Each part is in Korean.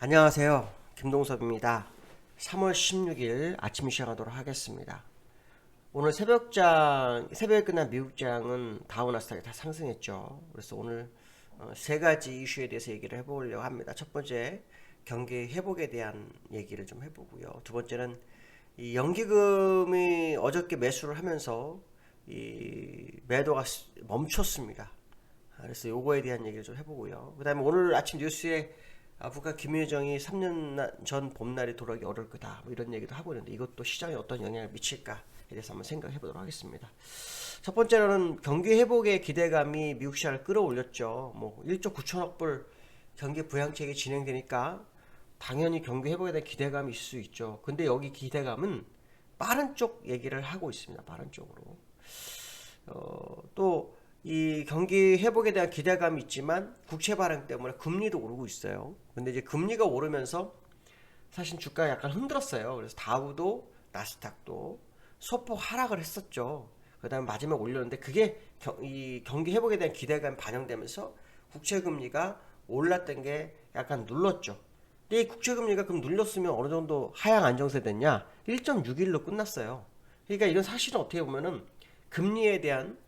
안녕하세요. 김동섭입니다. 3월 16일 아침 시작하도록 하겠습니다. 오늘 새벽에 끝난 미국장은 다우나스닥이 다 상승했죠. 그래서 오늘 세 가지 이슈에 대해서 얘기를 해보려고 합니다. 첫 번째, 경기 회복에 대한 얘기를 좀 해보고요. 두 번째는 이 연기금이 어저께 매수를 하면서 이 매도가 멈췄습니다. 그래서 요거에 대한 얘기를 좀 해보고요. 그 다음에 오늘 아침 뉴스에 북한 김여정이 3년 전 봄날이 돌아오기 어려울 거다, 뭐 이런 얘기도 하고 있는데 이것도 시장에 어떤 영향을 미칠까에 대해서 한번 생각해 보도록 하겠습니다. 첫 번째로는 경기 회복의 기대감이 미국 시장을 끌어올렸죠. 뭐 1조 9천억 불 경기 부양책이 진행되니까 당연히 경기 회복에 대한 기대감이 있을 수 있죠. 근데 여기 기대감은 빠른 쪽 얘기를 하고 있습니다. 빠른 쪽으로. 또 이 경기 회복에 대한 기대감이 있지만 국채 발행 때문에 금리도 오르고 있어요. 근데 이제 금리가 오르면서 사실 주가가 약간 흔들었어요. 그래서 다우도 나스닥도 소폭 하락을 했었죠. 그다음에 마지막 올렸는데 그게 이 경기 회복에 대한 기대감이 반영되면서 국채 금리가 올랐던 게 약간 눌렀죠. 근데 이 국채 금리가 그럼 눌렸으면 어느 정도 하향 안정세 됐냐? 1.61로 끝났어요. 그러니까 이런 사실은 어떻게 보면은 금리에 대한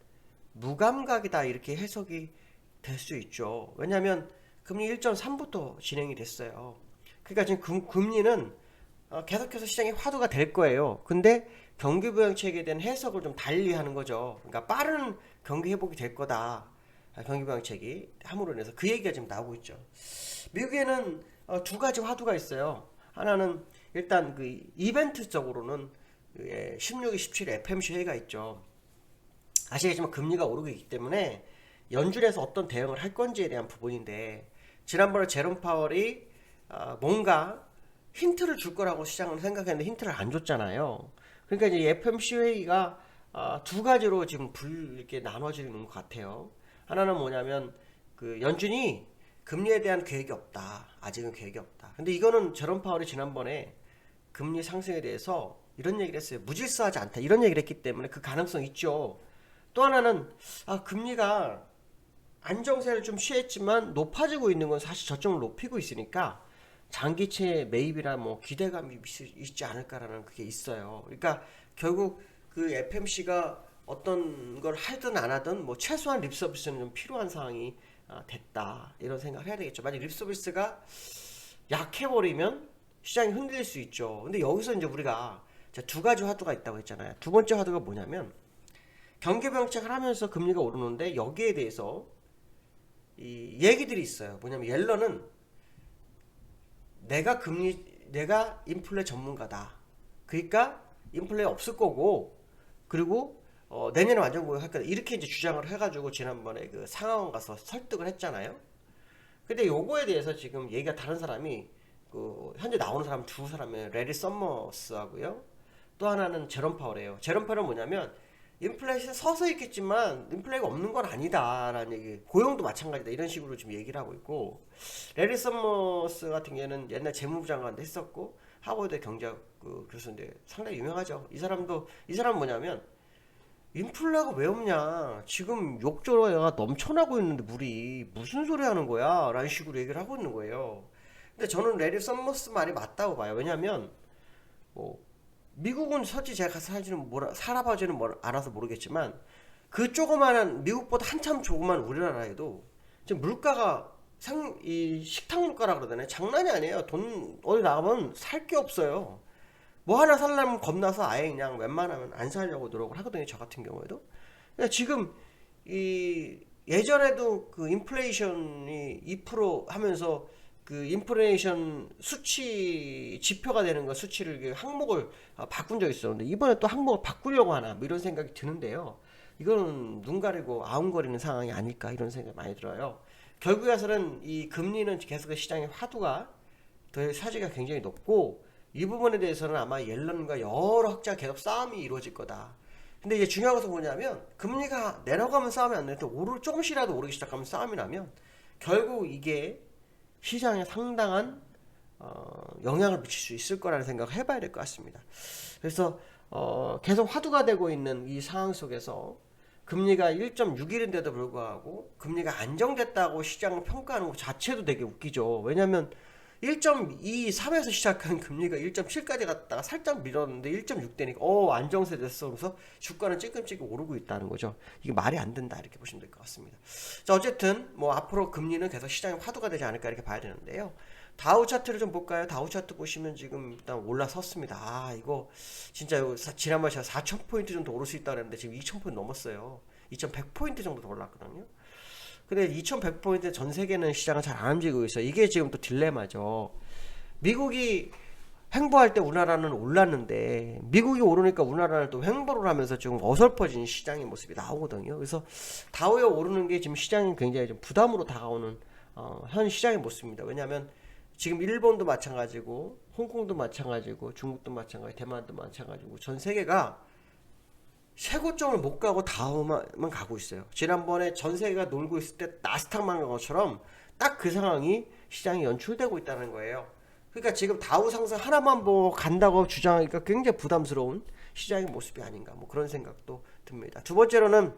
무감각이다, 이렇게 해석이 될 수 있죠. 왜냐하면 금리 1.3부터 진행이 됐어요. 그러니까 지금 금리는 계속해서 시장의 화두가 될 거예요. 근데 경기부양책에 대한 해석을 좀 달리 하는 거죠. 그러니까 빠른 경기 회복이 될 거다. 경기부양책이 함으로 인해서 그 얘기가 지금 나오고 있죠. 미국에는 두 가지 화두가 있어요. 하나는 일단 그 이벤트적으로는 16일, 17일 FMC 회의가 있죠. 아시겠지만 금리가 오르고 있기 때문에 연준에서 어떤 대응을 할 건지에 대한 부분인데, 지난번에 제롬 파월이 뭔가 힌트를 줄 거라고 시장은 생각했는데 힌트를 안 줬잖아요. 그러니까 이제 FMC 회의가 두 가지로 지금 이렇게 나눠지는 것 같아요. 하나는 뭐냐면 그 연준이 금리에 대한 계획이 없다. 아직은 계획이 없다. 근데 이거는 제롬 파월이 지난번에 금리 상승에 대해서 이런 얘기를 했어요. 무질서하지 않다, 이런 얘기를 했기 때문에 그 가능성 있죠. 또 하나는 금리가 안정세를 좀 취했지만 높아지고 있는 건 사실 저점을 높이고 있으니까 장기채 매입이나 뭐 기대감이 있지 않을까라는 그게 있어요. 그러니까 결국 그 FMC가 어떤 걸 하든 안 하든 뭐 최소한 립서비스는 좀 필요한 상황이 됐다, 이런 생각을 해야 되겠죠. 만약 립서비스가 약해버리면 시장이 흔들릴 수 있죠. 근데 여기서 이제 우리가 두 가지 화두가 있다고 했잖아요. 두 번째 화두가 뭐냐면 경기부양책을 하면서 금리가 오르는데 여기에 대해서 이 얘기들이 있어요. 뭐냐면 옐런은 내가 인플레 전문가다. 그러니까 인플레 없을 거고, 그리고 내년에 완전 고용할 거다, 이렇게 이제 주장을 해가지고 지난번에 그 상하원 가서 설득을 했잖아요. 근데 요거에 대해서 지금 얘기가 다른 사람이, 그 현재 나오는 사람 두 사람이 레리 썸머스하고요. 또 하나는 제롬 파월이에요. 제롬 파월은 뭐냐면 인플레이션 서서 있겠지만 인플레가 없는 건 아니다라는 얘기, 고용도 마찬가지다, 이런 식으로 지금 얘기를 하고 있고, 레리 서머스 같은 경우에는 옛날 재무부 장관도 했었고 하버드 경제학 그 교수인데 상당히 유명하죠. 이 사람은 뭐냐면 인플레가 왜 없냐, 지금 욕조가 넘쳐나고 있는데 물이 무슨 소리 하는 거야 라는 식으로 얘기를 하고 있는 거예요. 근데 저는 레리 서머스 말이 맞다고 봐요. 왜냐면 뭐 미국은 솔직히 제가 가서 살아봐지는 알아서 모르겠지만 그 조그마한 미국보다 한참 조그만 우리나라에도 지금 물가가 이 식탁 물가라 그러잖아요. 장난이 아니에요. 돈 어디 나가면 살 게 없어요. 뭐 하나 살려면 겁나서 아예 그냥 웬만하면 안 사려고 노력을 하거든요. 저 같은 경우에도. 그러니까 지금 이 예전에도 그 인플레이션이 2% 하면서 그 인플레이션 수치 지표가 되는 거, 수치를 항목을 바꾼 적이 있었는데 이번에 또 항목을 바꾸려고 하나, 뭐 이런 생각이 드는데요. 이거는 눈 가리고 아웅거리는 상황이 아닐까, 이런 생각이 많이 들어요. 결국에서는 이 금리는 계속 시장의 화두가 더 사지가 굉장히 높고, 이 부분에 대해서는 아마 옐런과 여러 학자가 계속 싸움이 이루어질 거다. 근데 이제 중요한 것은 뭐냐면 금리가 내려가면 싸움이 안 되는데 조금씩이라도 오르기 시작하면 싸움이 나면 결국 이게 시장에 상당한 영향을 미칠 수 있을 거라는 생각을 해봐야 될 것 같습니다. 그래서 계속 화두가 되고 있는 이 상황 속에서 금리가 1.61인데도 불구하고 금리가 안정됐다고 시장을 평가하는 것 자체도 되게 웃기죠. 왜냐하면 1.23에서 시작한 금리가 1.7까지 갔다가 살짝 밀었는데 1.6 되니까 안정세 됐어. 그래서 주가는 찔끔찔끔 오르고 있다는 거죠. 이게 말이 안 된다 이렇게 보시면 될 것 같습니다. 자, 어쨌든 뭐 앞으로 금리는 계속 시장의 화두가 되지 않을까 이렇게 봐야 되는데요. 다우 차트를 좀 볼까요? 다우 차트 보시면 지금 일단 올라섰습니다. 이거 진짜 지난번에 제가 4,000포인트 정도 오를 수 있다고 했는데 지금 2,000포인트 넘었어요. 2,100포인트 정도 더 올랐거든요. 근데 2,100포인트 전 세계는 시장은 잘 안 움직이고 있어요. 이게 지금 또 딜레마죠. 미국이 횡보할 때 우리나라는 올랐는데 미국이 오르니까 우리나라는 또 횡보를 하면서 지금 어설퍼진 시장의 모습이 나오거든요. 그래서 다우에 오르는 게 지금 시장이 굉장히 좀 부담으로 다가오는 현 시장의 모습입니다. 왜냐하면 지금 일본도 마찬가지고 홍콩도 마찬가지고 중국도 마찬가지고 대만도 마찬가지고 전 세계가 최고점을 못 가고 다음만 가고 있어요. 지난번에 전 세계가 놀고 있을 때 나스닥만 간 것처럼 딱 그 상황이 시장에 연출되고 있다는 거예요. 그러니까 지금 다우 상승 하나만 보고 간다고 주장하기가 굉장히 부담스러운 시장의 모습이 아닌가 뭐 그런 생각도 듭니다. 두 번째로는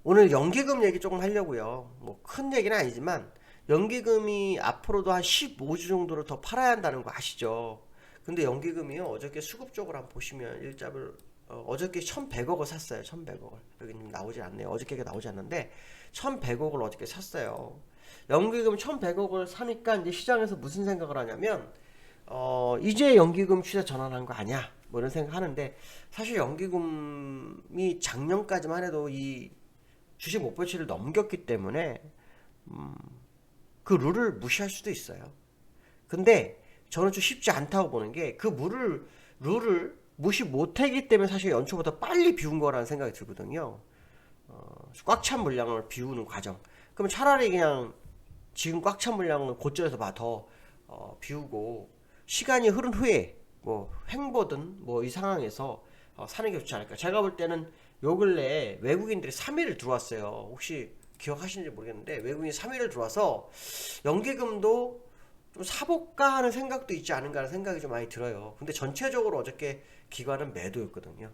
오늘 연기금 얘기 조금 하려고요. 뭐 큰 얘기는 아니지만 연기금이 앞으로도 한 15주 정도를 더 팔아야 한다는 거 아시죠? 근데 연기금이요 어저께 수급 쪽으로 한번 보시면 일잡을 어저께 1,100억을 샀어요. 1,100억을. 여기는 나오지 않네요. 어저께가 나오지 않는데 1,100억을 어저께 샀어요. 연기금 1,100억을 사니까 이제 시장에서 무슨 생각을 하냐면 이제 연기금 추세 전환한 거 아니야? 뭐 이런 생각 하는데 사실 연기금이 작년까지만 해도 이 주식 목표치를 넘겼기 때문에 그 룰을 무시할 수도 있어요. 근데 저는 좀 쉽지 않다고 보는 게 그 룰을 무시 못하기 때문에 사실 연초보다 빨리 비운 거라는 생각이 들거든요. 꽉 찬 물량을 비우는 과정. 그럼 차라리 그냥 지금 꽉 찬 물량을 고점에서 더 비우고 시간이 흐른 후에 뭐 횡보든 뭐 이 상황에서 사는 게 좋지 않을까. 제가 볼 때는 요 근래에 외국인들이 3일을 들어왔어요. 혹시 기억하시는지 모르겠는데 외국인이 3일을 들어와서 연기금도 좀 사볼까 하는 생각도 있지 않은가 하는 생각이 좀 많이 들어요. 근데 전체적으로 어저께 기관은 매도였거든요.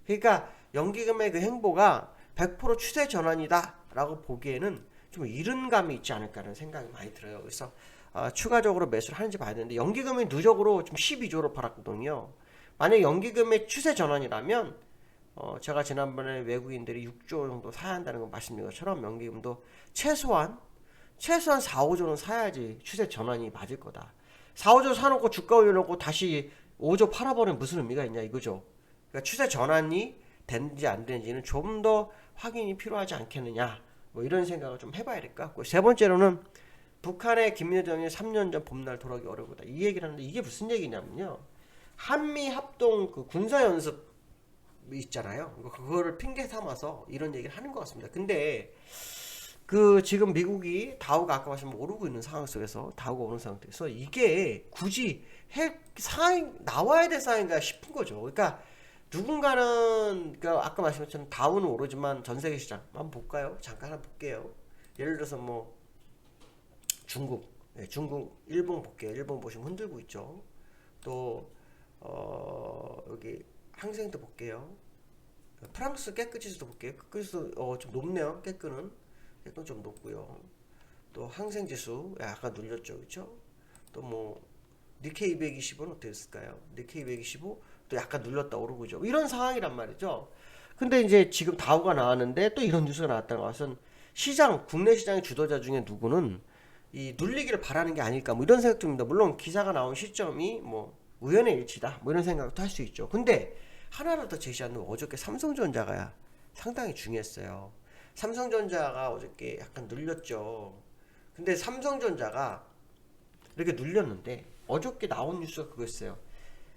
그러니까 연기금의 그 행보가 100% 추세 전환이다 라고 보기에는 좀 이른 감이 있지 않을까 하는 생각이 많이 들어요. 그래서 추가적으로 매수를 하는지 봐야 되는데 연기금이 누적으로 좀 12조로 팔았거든요. 만약 연기금의 추세 전환이라면 제가 지난번에 외국인들이 6조 정도 사야 한다는 거 말씀드린 것처럼 연기금도 최소한 4, 5조는 사야지 추세 전환이 맞을 거다. 4, 5조 사놓고 주가 올려놓고 다시 5조 팔아버리면 무슨 의미가 있냐 이거죠. 그러니까 추세 전환이 되는지 안 되는지는 좀 더 확인이 필요하지 않겠느냐 뭐 이런 생각을 좀 해봐야 될 것 같고, 세 번째로는 북한의 김여정이 3년 전 봄날 돌아오기 어려우다 이 얘기를 하는데 이게 무슨 얘기냐면요, 한미 합동 그 군사 연습 있잖아요. 그거를 핑계 삼아서 이런 얘기를 하는 것 같습니다. 근데 그 지금 미국이 다우가 아까 말씀 오르고 있는 상황 속에서 다우가 오는 상태에서 이게 굳이 상황 나와야 될 상황인가 싶은 거죠. 그러니까 누군가는 그러니까 아까 말씀하신 다우는 오르지만 전 세계 시장 한번 볼까요? 잠깐 한번 볼게요. 예를 들어서 뭐 중국, 중국, 일본 볼게요. 일본 보시면 흔들고 있죠. 또 여기 항생도 볼게요. 프랑스 깨끗지수도 볼게요. 깨끗지수도 좀 높네요. 깨끗은 좀 높고요. 또 항생지수 약간 눌렸죠, 그렇죠? 또 뭐 니케이 225는 어떻게 됐을까요? 니케이 225 또 약간 눌렸다 오르고 있죠. 이런 상황이란 말이죠. 근데 이제 지금 다우가 나왔는데 또 이런 뉴스가 나왔다는 것은 시장, 국내 시장의 주도자 중에 누구는 이 눌리기를 바라는 게 아닐까 뭐 이런 생각도 듭니다. 물론 기사가 나온 시점이 뭐 우연의 일치다 뭐 이런 생각도 할 수 있죠. 근데 하나를 더 제시하는 어저께 삼성전자가 상당히 중요했어요. 삼성전자가 어저께 약간 눌렸죠. 근데 삼성전자가 이렇게 눌렸는데 어저께 나온 뉴스가 그거였어요.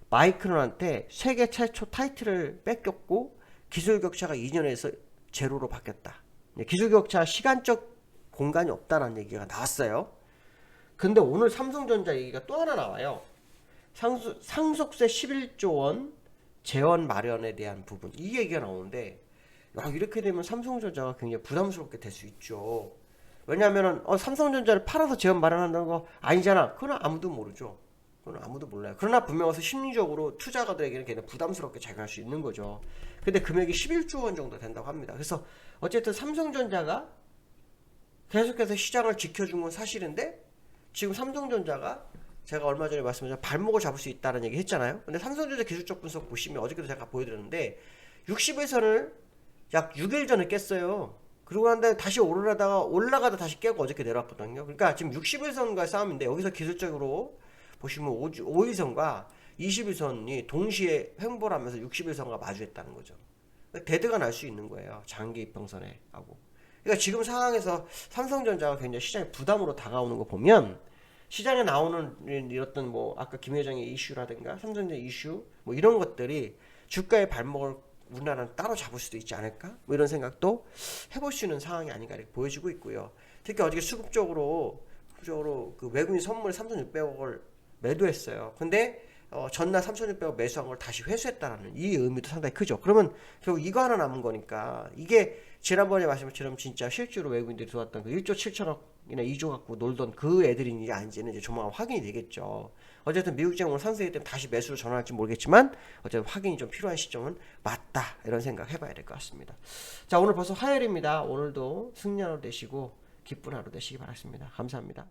마이크론한테 세계 최초 타이틀을 뺏겼고 기술 격차가 2년에서 제로로 바뀌었다. 기술 격차 시간적 공간이 없다는 얘기가 나왔어요. 근데 오늘 삼성전자 얘기가 또 하나 나와요. 상속세 11조 원 재원 마련에 대한 부분 이 얘기가 나오는데 이렇게 되면 삼성전자가 굉장히 부담스럽게 될 수 있죠. 왜냐하면 삼성전자를 팔아서 재원 마련한다는 거 아니잖아. 그건 아무도 모르죠. 그건 아무도 몰라요. 그러나 분명 와서 심리적으로 투자가들에게는 걔는 부담스럽게 작용할 수 있는 거죠. 근데 금액이 11조 원 정도 된다고 합니다. 그래서 어쨌든 삼성전자가 계속해서 시장을 지켜준 건 사실인데 지금 삼성전자가 제가 얼마 전에 말씀드린 발목을 잡을 수 있다는 얘기 했잖아요. 근데 삼성전자 기술적 분석 보시면 어저께도 제가 보여드렸는데 60일선을 약 6일 전에 깼어요. 그러고 난 다음에 다시 올라가다 다시 깨고 어저께 내려왔거든요. 그러니까 지금 60일선과의 싸움인데 여기서 기술적으로 보시면 5일선과 21선이 동시에 횡보를 하면서 60일선과 마주했다는 거죠. 데드가 날 수 있는 거예요. 장기 이평선에 하고. 그러니까 지금 상황에서 삼성전자가 굉장히 시장에 부담으로 다가오는 거 보면 시장에 나오는 이런 뭐 아까 김 회장의 이슈라든가 삼성전자 이슈 뭐 이런 것들이 주가의 발목을 우리나라는 따로 잡을 수도 있지 않을까? 뭐 이런 생각도 해볼 수 있는 상황이 아닌가 이렇게 보여지고 있고요. 특히 어저께 수급적으로 그 외국인 선물 3,600억을 매도했어요. 근데 전날 3,600억 매수한 걸 다시 회수했다라는 이 의미도 상당히 크죠. 그러면 결국 이거 하나 남은 거니까 이게 지난번에 말씀처럼 진짜 실제로 외국인들이 들어왔던 그 1조 7천억이나 2조 갖고 놀던 그 애들인지 아닌지는 이제 조만간 확인이 되겠죠. 어쨌든 미국장 오늘 상승이기 때문에 다시 매수로 전환할지 모르겠지만 어쨌든 확인이 좀 필요한 시점은 맞다 이런 생각 해봐야 될 것 같습니다. 자, 오늘 벌써 화요일입니다. 오늘도 승리 하루 되시고 기쁜 하루 되시기 바랍니다. 감사합니다.